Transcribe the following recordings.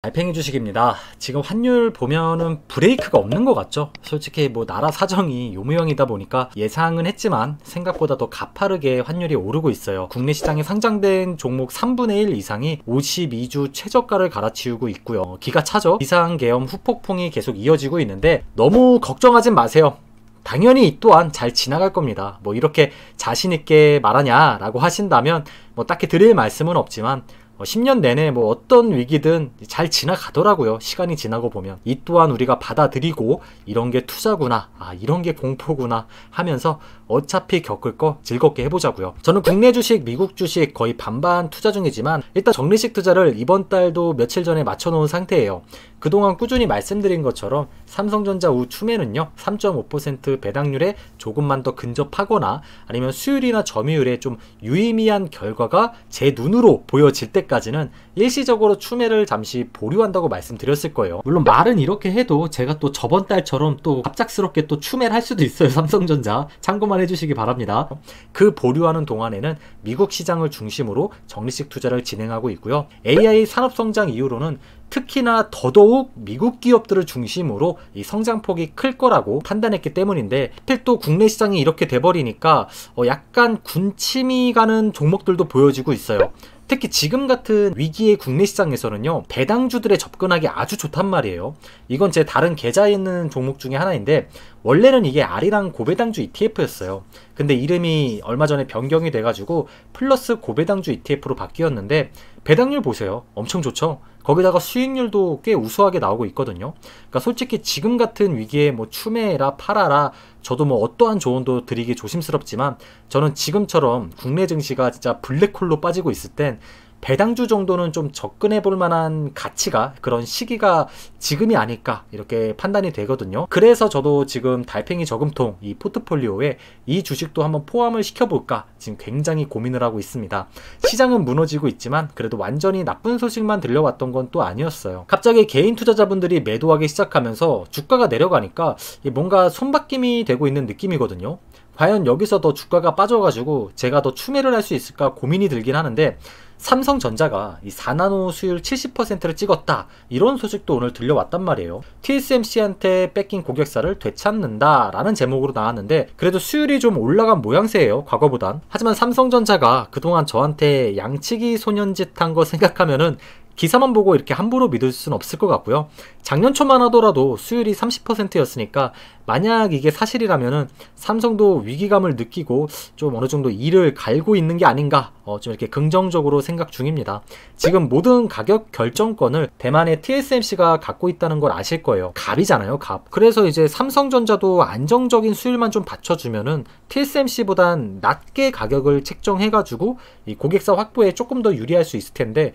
달팽이 주식입니다. 지금 환율 보면은 브레이크가 없는 것 같죠? 솔직히 뭐 나라 사정이 요무형이다 보니까 예상은 했지만 생각보다 더 가파르게 환율이 오르고 있어요. 국내 시장에 상장된 종목 3분의 1 이상이 52주 최저가를 갈아치우고 있고요. 기가 차죠? 비상계엄 후폭풍이 계속 이어지고 있는데 너무 걱정하진 마세요. 당연히 이 또한 잘 지나갈 겁니다. 뭐 이렇게 자신있게 말하냐 라고 하신다면 뭐 딱히 드릴 말씀은 없지만 10년 내내 뭐 어떤 위기든 잘 지나가더라고요. 시간이 지나고 보면. 이 또한 우리가 받아들이고 이런 게 투자구나, 이런 게 공포구나 하면서 어차피 겪을 거 즐겁게 해보자고요. 저는 국내 주식, 미국 주식 거의 반반 투자 중이지만 일단 적리식 투자를 이번 달도 며칠 전에 맞춰놓은 상태예요. 그동안 꾸준히 말씀드린 것처럼 삼성전자 우추매는요 3.5% 배당률에 조금만 더 근접하거나 아니면 수율이나 점유율에 좀 유의미한 결과가 제 눈으로 보여질 때까지는 일시적으로 추매를 잠시 보류한다고 말씀드렸을 거예요. 물론 말은 이렇게 해도 제가 또 저번 달처럼 또 갑작스럽게 또 추매를 할 수도 있어요. 삼성전자 참고만 해주시기 바랍니다. 그 보류하는 동안에는 미국 시장을 중심으로 적리식 투자를 진행하고 있고요. AI 산업성장 이후로는 특히나 더더욱 미국 기업들을 중심으로 이 성장폭이 클 거라고 판단했기 때문인데 하필 또 국내 시장이 이렇게 돼버리니까 약간 군침이 가는 종목들도 보여지고 있어요. 특히 지금 같은 위기의 국내 시장에서는요 배당주들에 접근하기 아주 좋단 말이에요. 이건 제 다른 계좌에 있는 종목 중에 하나인데 원래는 이게 아리랑 고배당주 ETF였어요. 근데 이름이 얼마 전에 변경이 돼가지고 플러스 고배당주 ETF로 바뀌었는데 배당률 보세요. 엄청 좋죠? 거기다가 수익률도 꽤 우수하게 나오고 있거든요. 그러니까 솔직히 지금 같은 위기에 뭐 추매해라 팔아라 저도 뭐 어떠한 조언도 드리기 조심스럽지만 저는 지금처럼 국내 증시가 진짜 블랙홀로 빠지고 있을 땐 배당주 정도는 좀 접근해 볼 만한 가치가 그런 시기가 지금이 아닐까 이렇게 판단이 되거든요. 그래서 저도 지금 달팽이 저금통 이 포트폴리오에 이 주식도 한번 포함을 시켜볼까 지금 굉장히 고민을 하고 있습니다. 시장은 무너지고 있지만 그래도 완전히 나쁜 소식만 들려왔던 건 또 아니었어요. 갑자기 개인 투자자분들이 매도하기 시작하면서 주가가 내려가니까 뭔가 손바뀜이 되고 있는 느낌이거든요. 과연 여기서 더 주가가 빠져가지고 제가 더 추매를 할 수 있을까 고민이 들긴 하는데 삼성전자가 이 4나노 수율 70%를 찍었다 이런 소식도 오늘 들려왔단 말이에요. TSMC한테 뺏긴 고객사를 되찾는다 라는 제목으로 나왔는데 그래도 수율이 좀 올라간 모양새예요 과거보단. 하지만 삼성전자가 그동안 저한테 양치기 소년짓 한 거 생각하면은 기사만 보고 이렇게 함부로 믿을 수는 없을 것 같고요. 작년 초만 하더라도 수율이 30%였으니까 만약 이게 사실이라면은 삼성도 위기감을 느끼고 좀 어느 정도 이를 갈고 있는 게 아닌가 좀 이렇게 긍정적으로 생각 중입니다. 지금 모든 가격 결정권을 대만의 TSMC가 갖고 있다는 걸 아실 거예요. 갑이잖아요, 갑. 그래서 이제 삼성전자도 안정적인 수율만 좀 받쳐주면은 TSMC보단 낮게 가격을 책정해가지고 이 고객사 확보에 조금 더 유리할 수 있을 텐데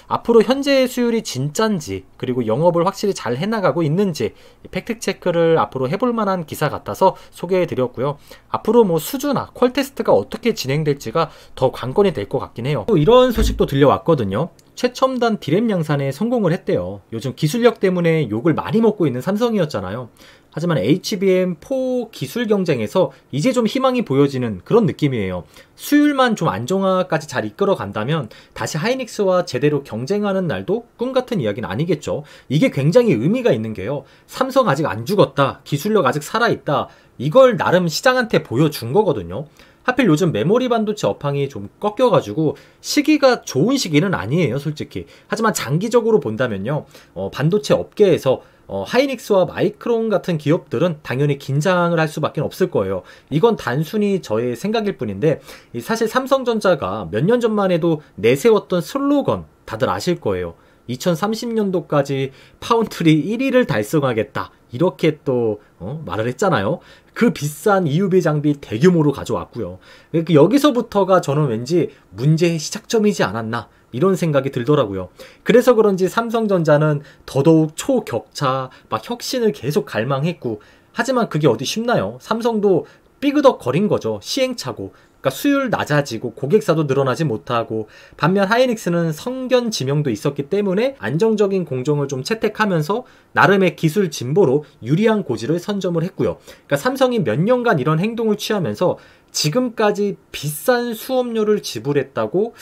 앞으로 현재의 수율이 진짠지 그리고 영업을 확실히 잘 해나가고 있는지 팩트체크를 앞으로 해볼 만한 기사 같아서 소개해드렸고요. 앞으로 뭐 수주나 퀄 테스트가 어떻게 진행될지가 더 관건이 될 것 같긴 해요. 또 이런 소식도 들려왔거든요. 최첨단 디램 양산에 성공을 했대요. 요즘 기술력 때문에 욕을 많이 먹고 있는 삼성이었잖아요. 하지만 HBM4 기술 경쟁에서 이제 좀 희망이 보여지는 그런 느낌이에요. 수율만 좀 안정화까지 잘 이끌어 간다면 다시 하이닉스와 제대로 경쟁하는 날도 꿈같은 이야기는 아니겠죠. 이게 굉장히 의미가 있는 게요. 삼성 아직 안 죽었다. 기술력 아직 살아있다. 이걸 나름 시장한테 보여준 거거든요. 하필 요즘 메모리 반도체 업황이 좀 꺾여가지고 시기가 좋은 시기는 아니에요 솔직히. 하지만 장기적으로 본다면요 반도체 업계에서 하이닉스와 마이크론 같은 기업들은 당연히 긴장을 할 수밖에 없을 거예요. 이건 단순히 저의 생각일 뿐인데 사실 삼성전자가 몇 년 전만 해도 내세웠던 슬로건 다들 아실 거예요. 2030년도까지 파운트리 1위를 달성하겠다 이렇게 또 말을 했잖아요. 그 비싼 EUV 장비 대규모로 가져왔고요. 여기서부터가 저는 왠지 문제의 시작점이지 않았나 이런 생각이 들더라고요. 그래서 그런지 삼성전자는 더더욱 초격차 막 혁신을 계속 갈망했고 하지만 그게 어디 쉽나요? 삼성도 삐그덕 거린 거죠. 시행착오. 그러니까 수율 낮아지고 고객사도 늘어나지 못하고 반면 하이닉스는 성견 지명도 있었기 때문에 안정적인 공정을 좀 채택하면서 나름의 기술 진보로 유리한 고지를 선점을 했고요. 그러니까 삼성이 몇 년간 이런 행동을 취하면서 지금까지 비싼 수업료를 지불했다고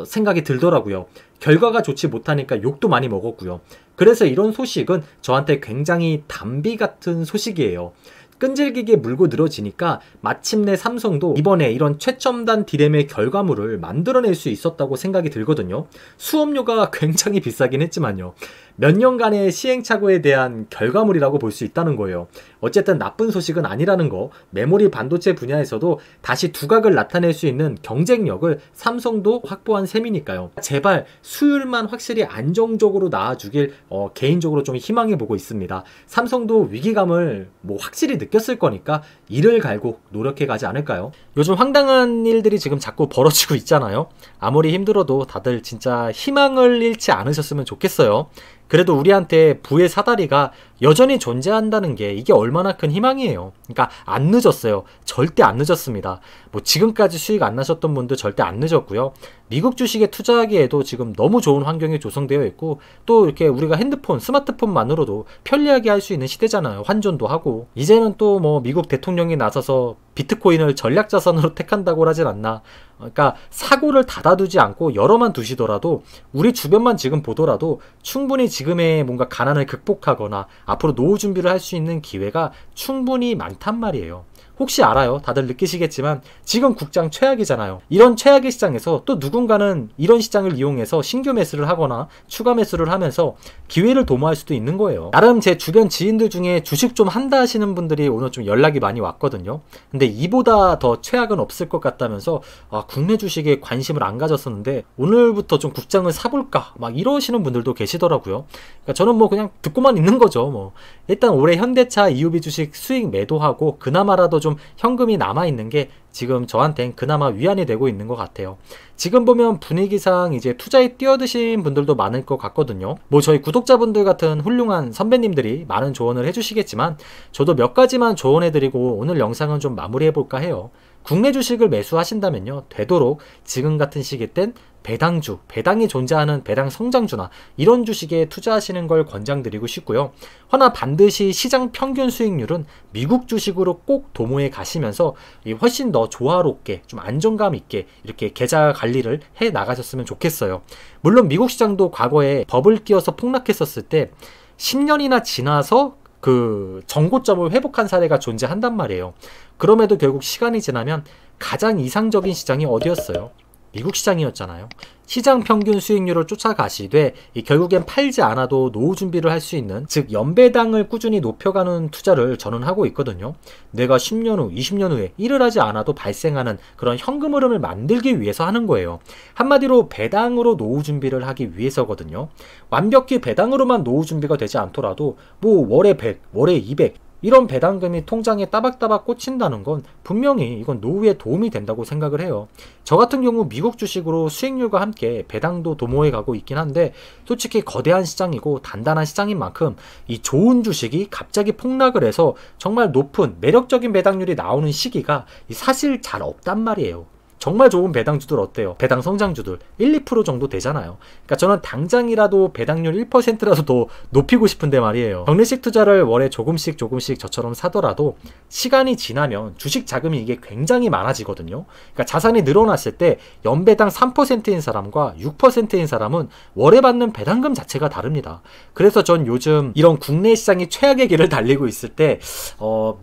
생각이 들더라고요. 결과가 좋지 못하니까 욕도 많이 먹었고요. 그래서 이런 소식은 저한테 굉장히 담비 같은 소식이에요. 끈질기게 물고 늘어지니까 마침내 삼성도 이번에 이런 최첨단 디램의 결과물을 만들어낼 수 있었다고 생각이 들거든요. 수업료가 굉장히 비싸긴 했지만요. 몇 년간의 시행착오에 대한 결과물이라고 볼 수 있다는 거예요. 어쨌든 나쁜 소식은 아니라는 거, 메모리 반도체 분야에서도 다시 두각을 나타낼 수 있는 경쟁력을 삼성도 확보한 셈이니까요. 제발 수율만 확실히 안정적으로 나와주길 개인적으로 좀 희망해 보고 있습니다. 삼성도 위기감을 확실히 느꼈을 거니까 이를 갈고 노력해 가지 않을까요? 요즘 황당한 일들이 지금 자꾸 벌어지고 있잖아요. 아무리 힘들어도 다들 진짜 희망을 잃지 않으셨으면 좋겠어요. 그래도 우리한테 부의 사다리가 여전히 존재한다는 게 이게 얼마나 큰 희망이에요. 그러니까 안 늦었어요. 절대 안 늦었습니다. 지금까지 수익 안 나셨던 분들 절대 안 늦었고요. 미국 주식에 투자하기에도 지금 너무 좋은 환경이 조성되어 있고, 또 이렇게 우리가 핸드폰, 스마트폰만으로도 편리하게 할 수 있는 시대잖아요. 환전도 하고. 이제는 또 미국 대통령이 나서서 비트코인을 전략자산으로 택한다고 하진 않나. 그러니까 사고를 닫아두지 않고 열어만 두시더라도 우리 주변만 지금 보더라도 충분히 지금의 뭔가 가난을 극복하거나 앞으로 노후 준비를 할 수 있는 기회가 충분히 많단 말이에요. 혹시 알아요? 다들 느끼시겠지만 지금 국장 최악이잖아요. 이런 최악의 시장에서 또 누군가는 이런 시장을 이용해서 신규 매수를 하거나 추가 매수를 하면서 기회를 도모할 수도 있는 거예요. 나름 제 주변 지인들 중에 주식 좀 한다 하시는 분들이 오늘 좀 연락이 많이 왔거든요. 근데 이보다 더 최악은 없을 것 같다면서 국내 주식에 관심을 안 가졌었는데 오늘부터 좀 국장을 사볼까 이러시는 분들도 계시더라고요. 그러니까 저는 그냥 듣고만 있는 거죠. 일단 올해 현대차 EUV 주식 수익 매도하고 그나마라도 좀 현금이 남아있는 게 지금 저한텐 그나마 위안이 되고 있는 것 같아요. 지금 보면 분위기상 이제 투자에 뛰어드신 분들도 많을 것 같거든요. 저희 구독자분들 같은 훌륭한 선배님들이 많은 조언을 해주시겠지만 저도 몇 가지만 조언해드리고 오늘 영상은 좀 마무리해볼까 해요. 국내 주식을 매수하신다면요, 되도록 지금 같은 시기 땐 배당주, 배당이 존재하는 배당 성장주나 이런 주식에 투자하시는 걸 권장드리고 싶고요. 허나 반드시 시장 평균 수익률은 미국 주식으로 꼭 도모해 가시면서 훨씬 더 조화롭게 좀 안정감 있게 이렇게 계좌 관리를 해 나가셨으면 좋겠어요. 물론 미국 시장도 과거에 버블 끼어서 폭락했었을 때 10년이나 지나서 그 정고점을 회복한 사례가 존재한단 말이에요. 그럼에도 결국 시간이 지나면 가장 이상적인 시장이 어디였어요? 미국 시장이었잖아요. 시장 평균 수익률을 쫓아가시되 결국엔 팔지 않아도 노후 준비를 할 수 있는, 즉 연배당을 꾸준히 높여가는 투자를 저는 하고 있거든요. 내가 10년 후, 20년 후에 일을 하지 않아도 발생하는 그런 현금 흐름을 만들기 위해서 하는 거예요. 한마디로 배당으로 노후 준비를 하기 위해서거든요. 완벽히 배당으로만 노후 준비가 되지 않더라도 월에 100, 월에 200 이런 배당금이 통장에 따박따박 꽂힌다는 건 분명히 이건 노후에 도움이 된다고 생각을 해요. 저 같은 경우 미국 주식으로 수익률과 함께 배당도 도모해 가고 있긴 한데, 솔직히 거대한 시장이고 단단한 시장인 만큼 이 좋은 주식이 갑자기 폭락을 해서 정말 높은 매력적인 배당률이 나오는 시기가 사실 잘 없단 말이에요. 정말 좋은 배당주들 어때요? 배당 성장주들 1, 2% 정도 되잖아요. 그러니까 저는 당장이라도 배당률 1%라도 더 높이고 싶은데 말이에요. 적립식 투자를 월에 조금씩 저처럼 사더라도 시간이 지나면 주식 자금이 이게 굉장히 많아지거든요. 그러니까 자산이 늘어났을 때 연배당 3%인 사람과 6%인 사람은 월에 받는 배당금 자체가 다릅니다. 그래서 전 요즘 이런 국내 시장이 최악의 길을 달리고 있을 때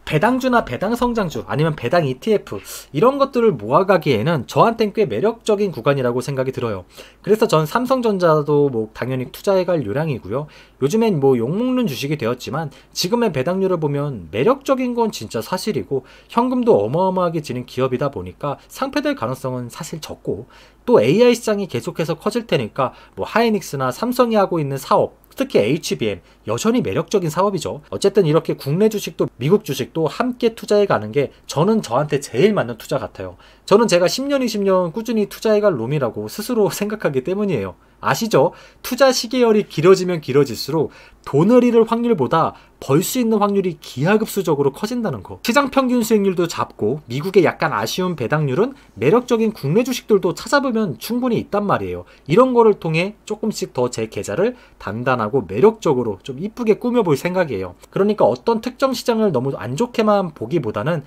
배당주나 배당 성장주 아니면 배당 ETF 이런 것들을 모아가기에는 저한텐 꽤 매력적인 구간이라고 생각이 들어요. 그래서 전 삼성전자도 당연히 투자해갈 요량이고요. 요즘엔 욕먹는 주식이 되었지만 지금의 배당률을 보면 매력적인 건 진짜 사실이고 현금도 어마어마하게 지는 기업이다 보니까 상폐될 가능성은 사실 적고, 또 AI 시장이 계속해서 커질 테니까 하이닉스나 삼성이 하고 있는 사업, 특히 HBM 여전히 매력적인 사업이죠. 어쨌든 이렇게 국내 주식도 미국 주식도 함께 투자해 가는 게 저는 저한테 제일 맞는 투자 같아요. 저는 제가 10년, 20년 꾸준히 투자해 갈 놈이라고 스스로 생각하기 때문이에요. 아시죠? 투자 시계열이 길어지면 길어질수록 돈을 잃을 확률보다 벌 수 있는 확률이 기하급수적으로 커진다는 거. 시장 평균 수익률도 잡고 미국의 약간 아쉬운 배당률은 매력적인 국내 주식들도 찾아보면 충분히 있단 말이에요. 이런 거를 통해 조금씩 더 제 계좌를 단단하고 매력적으로 좀 이쁘게 꾸며볼 생각이에요. 그러니까 어떤 특정 시장을 너무 안 좋게만 보기보다는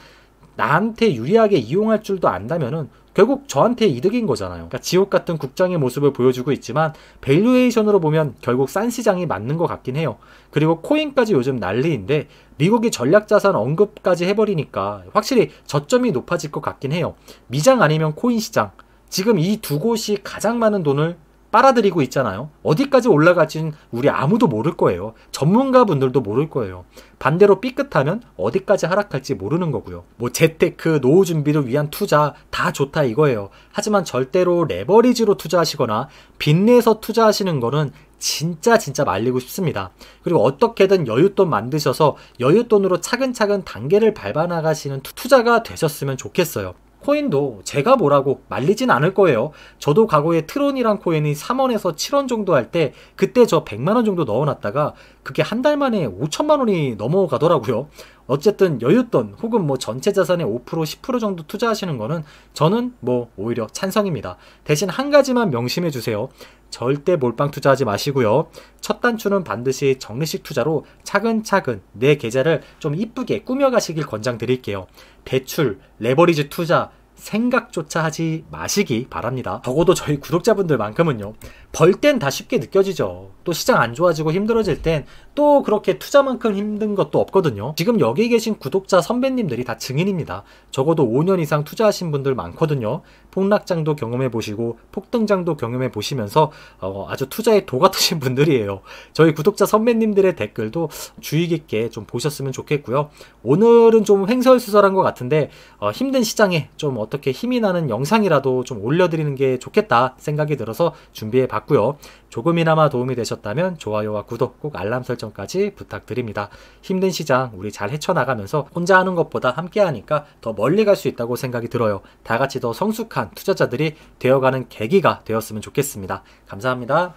나한테 유리하게 이용할 줄도 안다면은 결국 저한테 이득인 거잖아요. 그러니까 지옥 같은 국장의 모습을 보여주고 있지만 밸류에이션으로 보면 결국 싼 시장이 맞는 것 같긴 해요. 그리고 코인까지 요즘 난리인데 미국이 전략자산 언급까지 해버리니까 확실히 저점이 높아질 것 같긴 해요. 미장 아니면 코인 시장, 지금 이 두 곳이 가장 많은 돈을 빨아들이고 있잖아요. 어디까지 올라갈지는 우리 아무도 모를 거예요. 전문가분들도 모를 거예요. 반대로 삐끗하면 어디까지 하락할지 모르는 거고요. 뭐 재테크, 노후 준비를 위한 투자 다 좋다 이거예요. 하지만 절대로 레버리지로 투자하시거나 빚내서 투자하시는 거는 진짜 말리고 싶습니다. 그리고 어떻게든 여윳돈 만드셔서 여윳돈으로 차근차근 단계를 밟아 나가시는 투자가 되셨으면 좋겠어요. 코인도 제가 뭐라고 말리진 않을 거예요. 저도 과거에 트론이란 코인이 3원에서 7원 정도 할 때 그때 저 100만원 정도 넣어놨다가 그게 한 달 만에 5천만원이 넘어가더라고요. 어쨌든 여윳돈 혹은 뭐 전체 자산의 5% 10% 정도 투자하시는 거는 저는 뭐 오히려 찬성입니다. 대신 한 가지만 명심해 주세요. 절대 몰빵 투자하지 마시고요. 첫 단추는 반드시 적립식 투자로 차근차근 내 계좌를 좀 이쁘게 꾸며가시길 권장드릴게요. 대출, 레버리지 투자 생각조차 하지 마시기 바랍니다. 적어도 저희 구독자분들만큼은요. 벌 땐 다 쉽게 느껴지죠. 또 시장 안 좋아지고 힘들어질 땐 또 그렇게 투자만큼 힘든 것도 없거든요. 지금 여기 계신 구독자 선배님들이 다 증인입니다. 적어도 5년 이상 투자하신 분들 많거든요. 폭락장도 경험해 보시고 폭등장도 경험해 보시면서 아주 투자에 도 같으신 분들이에요. 저희 구독자 선배님들의 댓글도 주의 깊게 좀 보셨으면 좋겠고요. 오늘은 좀 횡설수설한 것 같은데 힘든 시장에 좀 어떻게 힘이 나는 영상이라도 좀 올려드리는 게 좋겠다 생각이 들어서 준비해 봤고요. 조금이나마 도움이 되셨다면 좋아요와 구독 꼭 알람 설정까지 부탁드립니다. 힘든 시장 우리 잘 헤쳐나가면서 혼자 하는 것보다 함께 하니까 더 멀리 갈 수 있다고 생각이 들어요. 다 같이 더 성숙한 투자자들이 되어가는 계기가 되었으면 좋겠습니다. 감사합니다.